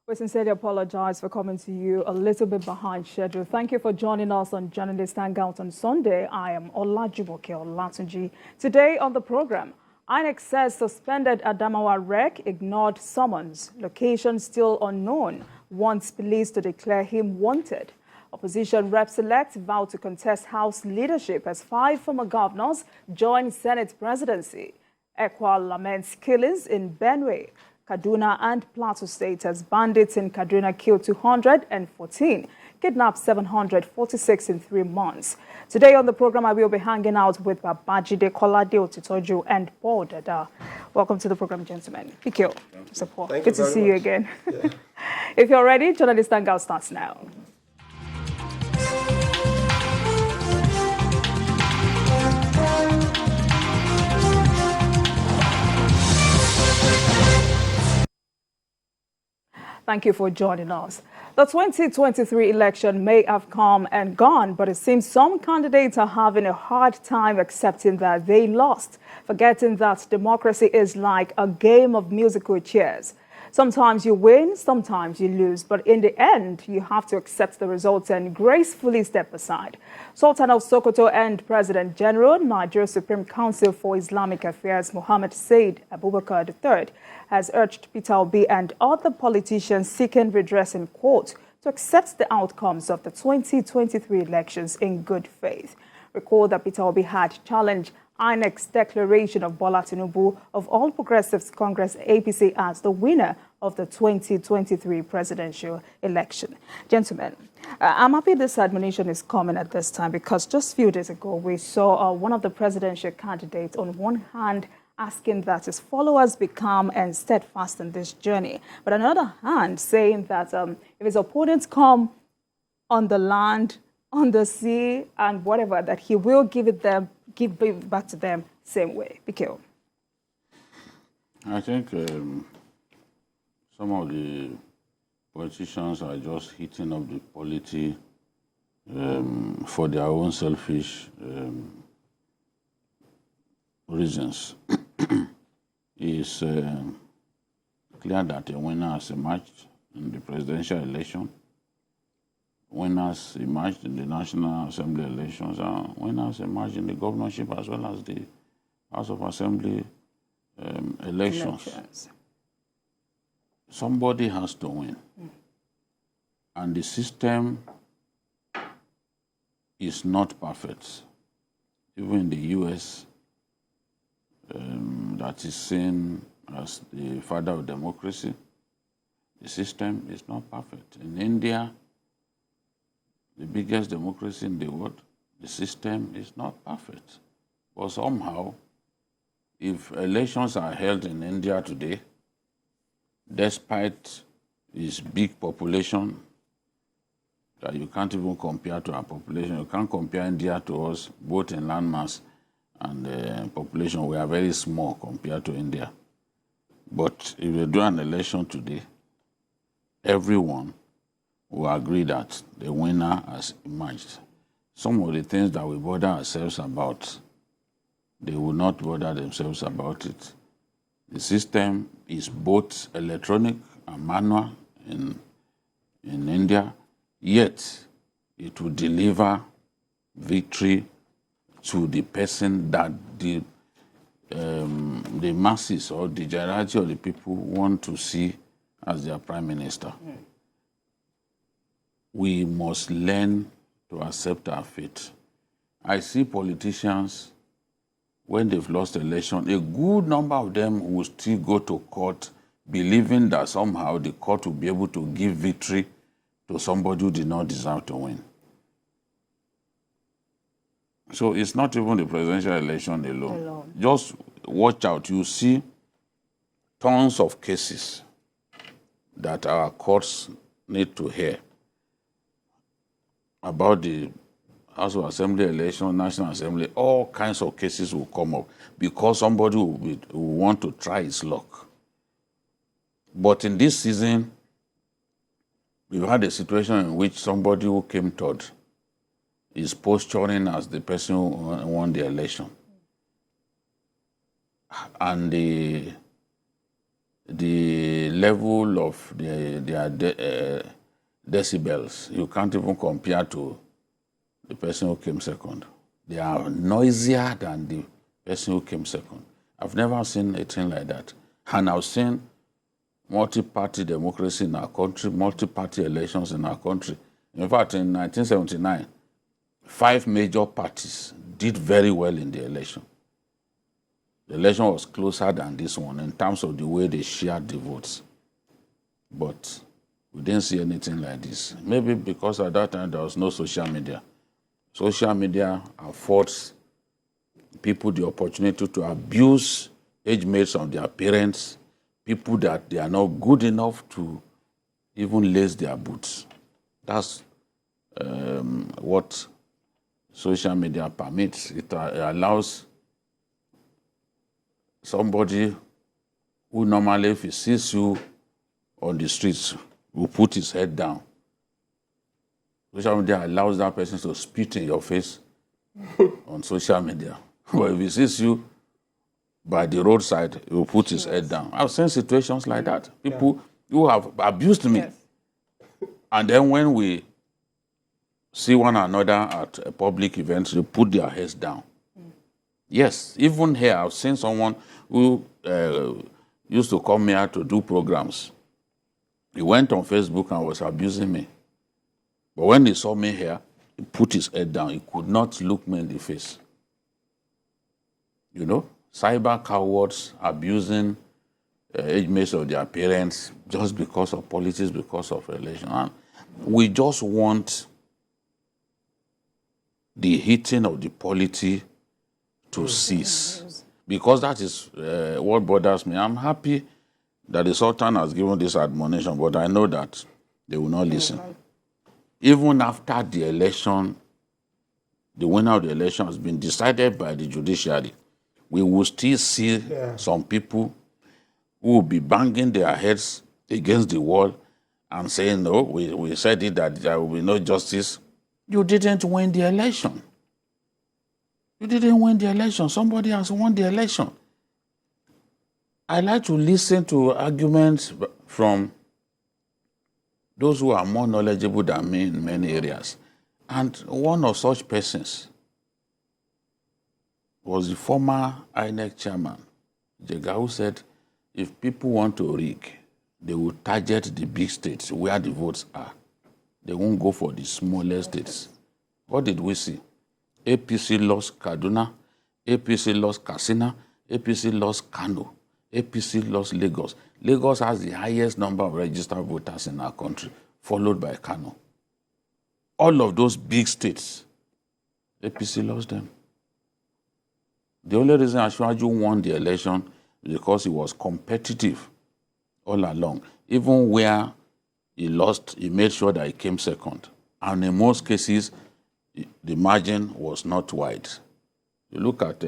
We sincerely apologize for coming to you a little bit behind schedule. Thank you for joining us on Journalist Hangout on Sunday. I am Olajumoke Olatunji. Today on the program, INEC says suspended Adamawa rec ignored summons. Location still unknown. Wants police to declare him wanted. Opposition rep-select vow to contest House leadership as 5 former governors join Senate presidency. Ekwa laments killings in Benue. Kaduna and Plateau State as bandits in Kaduna killed 214, kidnapped 746 in 3 months. Today on the program, I will be hanging out with Babajide Kolade Otitoju and Paul Dada. Welcome to the program, gentlemen. Thank you. Support. Good to see you again. Yeah. If you're ready, Journalist Hangout starts now. Thank you for joining us. The 2023 election may have come and gone, but it seems some candidates are having a hard time accepting that they lost, forgetting that democracy is like a game of musical chairs. Sometimes you win, sometimes you lose, but in the end, you have to accept the results and gracefully step aside. Sultan of Sokoto and President General, Nigeria Supreme Council for Islamic Affairs, Mohammed Said Abubakar III, has urged Peter Obi and other politicians seeking redress in court to accept the outcomes of the 2023 elections in good faith. Recall that Peter Obi had challenged INEC's declaration of Bola Tinubu of All Progressives Congress APC as the winner of the 2023 presidential election. Gentlemen, I'm happy this admonition is coming at this time because just a few days ago we saw one of the presidential candidates on one hand asking that his followers be calm and steadfast in this journey, but on the other hand saying that if his opponents come on the land, on the sea, and whatever, that he will give it back to them same way. Bikio. I think some of the politicians are just heating up the polity for their own selfish reasons. It's clear that a winner has emerged in the presidential election. Winners emerged in the National Assembly elections, and winners emerged in the governorship as well as the House of Assembly elections. Somebody has to win. And the system is not perfect. Even in the US, that is seen as the father of democracy, the system is not perfect. In India, the biggest democracy in the world, the system is not perfect. But somehow, if elections are held in India today, despite its big population, that you can't even compare to our population, you can't compare India to us, both in landmass and population. We are very small compared to India. But if you do an election today, everyone will agree that the winner has emerged. Some of the things that we bother ourselves about, they will not bother themselves about it. The system is both electronic and manual in India, yet it will deliver victory to the person that the masses or the generality of the people want to see as their prime minister. We must learn to accept our fate. I see politicians, when they've lost election, a good number of them will still go to court believing that somehow the court will be able to give victory to somebody who did not deserve to win. So it's not even the presidential election alone. Just watch out. You see tons of cases that our courts need to hear about the House of Assembly election, National Assembly. All kinds of cases will come up because somebody will want to try his luck. But in this season, we've had a situation in which somebody who came third is posturing as the person who won the election. And the level of their decibels, you can't even compare to the person who came second. They are noisier than the person who came second. I've never seen a thing like that. And I've seen multi-party democracy in our country, multi-party elections in our country. In fact, in 1979, 5 major parties did very well in the election. The election was closer than this one in terms of the way they shared the votes. But we didn't see anything like this. Maybe because at that time there was no social media. Social media affords people the opportunity to abuse age mates of their parents, people that they are not good enough to even lace their boots. That's what social media permits. It allows somebody who normally, if he sees you on the streets, will put his head down. Social media allows that person to spit in your face on social media. But if he sees you by the roadside, he will put his head down. I've seen situations like that. People who have abused me. Yes. And then when we see one another at a public event, they put their heads down. Yes, even here, I've seen someone who used to come here to do programs. He went on Facebook and was abusing me. But when he saw me here, he put his head down. He could not look me in the face. You know, cyber cowards abusing age mates of their parents just because of politics, because of election. And we just want the hitting of the polity to cease. Because that is what bothers me. I'm happy that the Sultan has given this admonition, but I know that they will not listen. Even after the election, the winner of the election has been decided by the judiciary, we will still see some people who will be banging their heads against the wall and saying, no, we said it that there will be no justice. You didn't win the election. You didn't win the election. Somebody has won the election. I like to listen to arguments from those who are more knowledgeable than me in many areas. And one of such persons was the former INEC chairman, Jega, who said, if people want to rig, they will target the big states where the votes are. They won't go for the smaller states. What did we see? APC lost Kaduna, APC lost Katsina, APC lost Kano, APC lost Lagos. Lagos has the highest number of registered voters in our country, followed by Kano. All of those big states, APC lost them. The only reason Ashwaju won the election is because he was competitive all along. Even where he lost, he made sure that he came second. And in most cases, the margin was not wide. You look at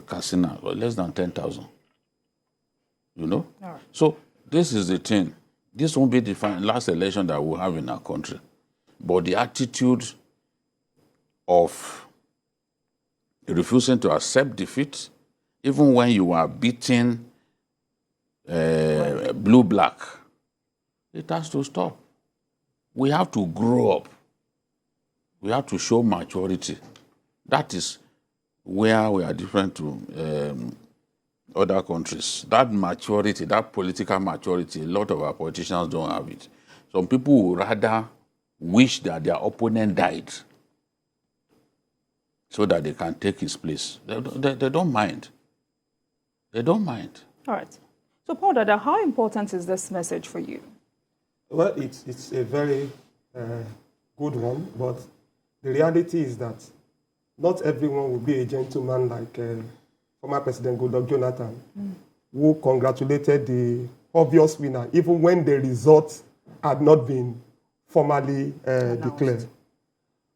Katsina, less than 10,000. You know? Right. So this is the thing. This won't be the last election that we'll have in our country. But the attitude of refusing to accept defeat, even when you are beating blue-black, it has to stop. We have to grow up. We have to show maturity. That is where we are different to other countries. That maturity, that political maturity, a lot of our politicians don't have it. Some people would rather wish that their opponent died so that they can take his place. They don't mind. They don't mind. All right. So, Paul Dada, how important is this message for you? Well, it's a very good one, but the reality is that not everyone will be a gentleman like former President Goodluck Jonathan, who congratulated the obvious winner, even when the results had not been formally declared.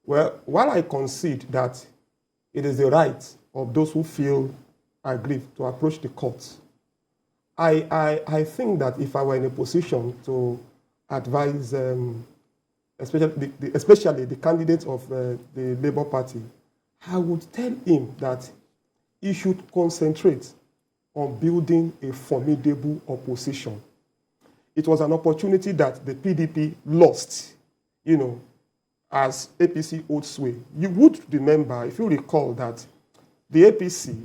Well, while I concede that it is the right of those who feel aggrieved to approach the courts, I think that if I were in a position to advise, especially the candidate of the Labour Party, I would tell him that he should concentrate on building a formidable opposition. It was an opportunity that the PDP lost, as APC owed sway. You would remember, if you recall, that the APC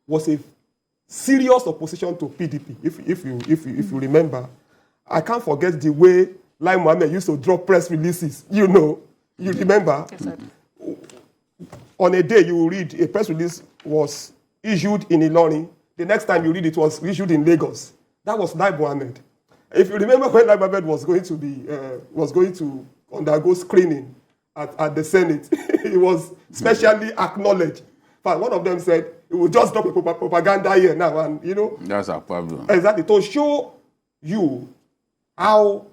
was a serious opposition to PDP. If you remember, I can't forget the way Lai Mohammed used to drop press releases. You remember? Yes, I do. On a day you will read a press release was issued in Ilorin. The next time you read it was issued in Lagos. That was Lai Mohammed. If you remember when Lai Mohammed was going to undergo screening at the Senate, he was specially acknowledged. But one of them said, "We will just drop a propaganda here now," and that's a problem. Exactly, to show you how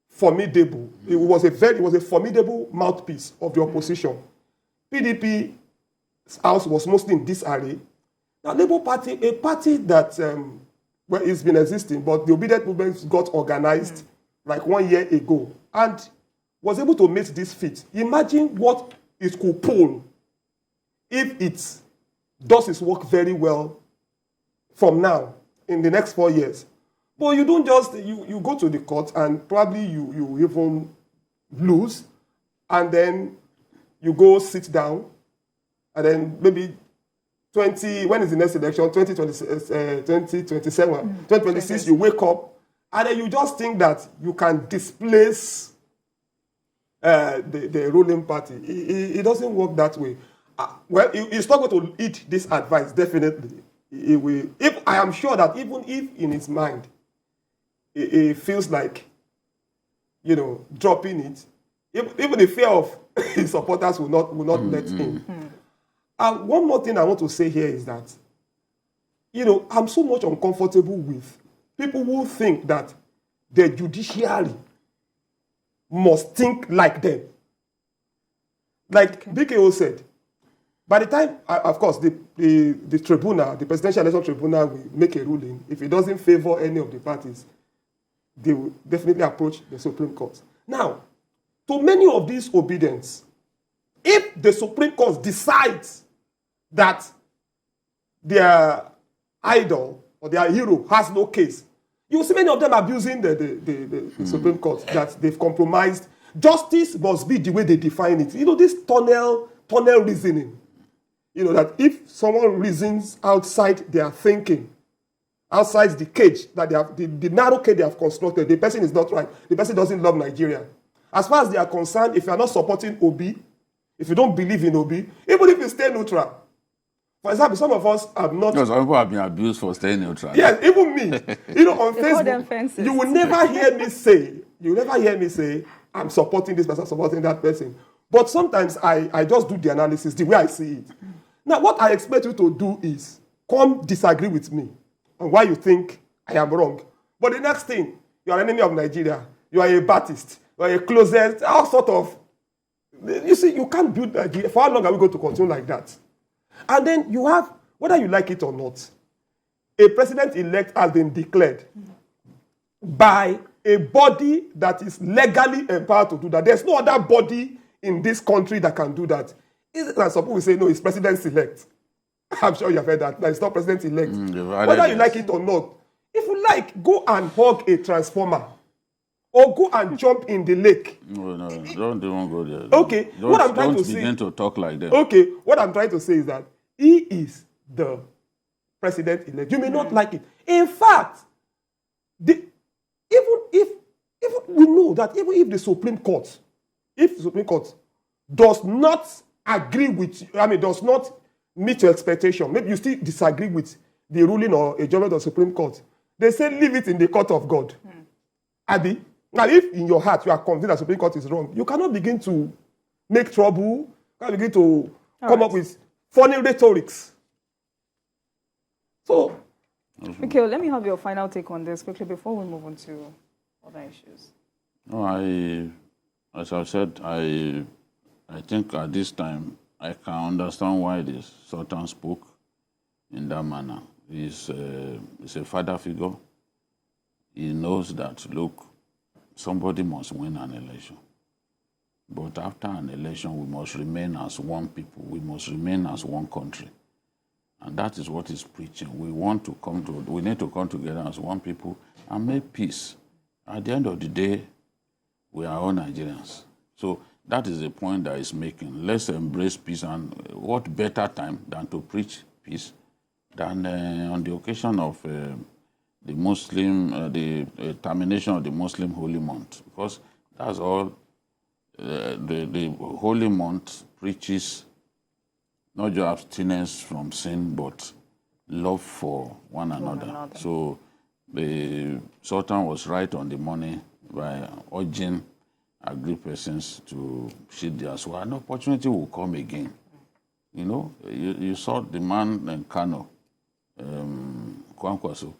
formidable it was. It was a formidable mouthpiece of the opposition. PDP's house was mostly in disarray. Now, Labour Party, a party that it's been existing, but the obedient movement got organized like 1 year ago and was able to make this feat. Imagine what it could pull if it does its work very well from now in the next 4 years. But you don't just, you go to the court and probably you even lose, and then you go sit down, and then maybe when is the next election? 2026, you wake up, and then you just think that you can displace the ruling party. It doesn't work that way. Well, it's not going to eat this advice, definitely. It will. I am sure that even if in his mind, it feels like, dropping it, even the fear of his supporters will not let him. And one more thing I want to say here is that, I'm so much uncomfortable with people who think that the judiciary must think like them. Like BKO said, by the time, of course, the tribunal, the Presidential Election Tribunal will make a ruling. If it doesn't favor any of the parties, they will definitely approach the Supreme Court. Now, to many of these obedience, if the Supreme Court decides that their idol or their hero has no case, you will see many of them abusing the Supreme Court, that they've compromised. Justice must be the way they define it. This tunnel reasoning. That if someone reasons outside their thinking, outside the cage that they have, the narrow cage they have constructed, the person is not right. The person doesn't love Nigeria. As far as they are concerned, if you are not supporting Obi, if you don't believe in Obi, even if you stay neutral. For example, some of us have not... No, some people have been abused for staying neutral. Yes, even me. On Facebook, you will never hear me say, I'm supporting this person, supporting that person. But sometimes I just do the analysis the way I see it. Now, what I expect you to do is come disagree with me on why you think I am wrong. But the next thing, you are an enemy of Nigeria. You are a Baptist. You are a closet, all sort of... You see, you can't build Nigeria. For how long are we going to continue like that? And then you have, whether you like it or not, a president-elect has been declared by a body that is legally empowered to do that. There's no other body in this country that can do that. And some people will say, no, it's president-elect. I'm sure you've heard that. It's not president-elect. Whether you like it or not, if you like, go and hug a transformer or go and jump in the lake. No, don't even go there. Okay, what I'm trying to say... Don't begin to talk like that. Okay, what I'm trying to say is that he is the president-elect. You may not like it. In fact, even we know that even if the Supreme Court does not agree with, does not meet your expectation, maybe you still disagree with the ruling or a judgment of the Supreme Court, they say leave it in the court of God. Abi? Now, if in your heart you are convinced that the Supreme Court is wrong, you cannot begin to make trouble, you cannot begin to come up with funny rhetorics. So... Okay, let me have your final take on this quickly before we move on to other issues. No, as I said, I think at this time I can understand why the Sultan spoke in that manner. He's a father figure. He knows that, look, somebody must win an election. But after an election, we must remain as one people. We must remain as one country. And that is what he's preaching. We need to come together as one people and make peace. At the end of the day, we are all Nigerians. So that is the point that he's making. Let's embrace peace, and what better time than to preach peace than on the occasion of the termination of the Muslim holy month, because that's all. The holy month preaches not just abstinence from sin, but love for one another. So the Sultan was right on the money by urging aggrieved persons to sheathe their sword. An opportunity will come again. You know, you saw the man in Kano, Kwankwaso.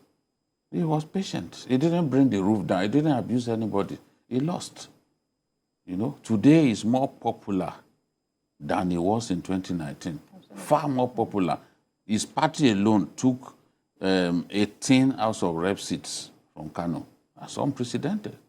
He was patient. He didn't bring the roof down. He didn't abuse anybody. He lost. You know, today is more popular than he was in 2019. Absolutely. Far more popular. His party alone took 18 House of Rep seats from Kano. That's unprecedented.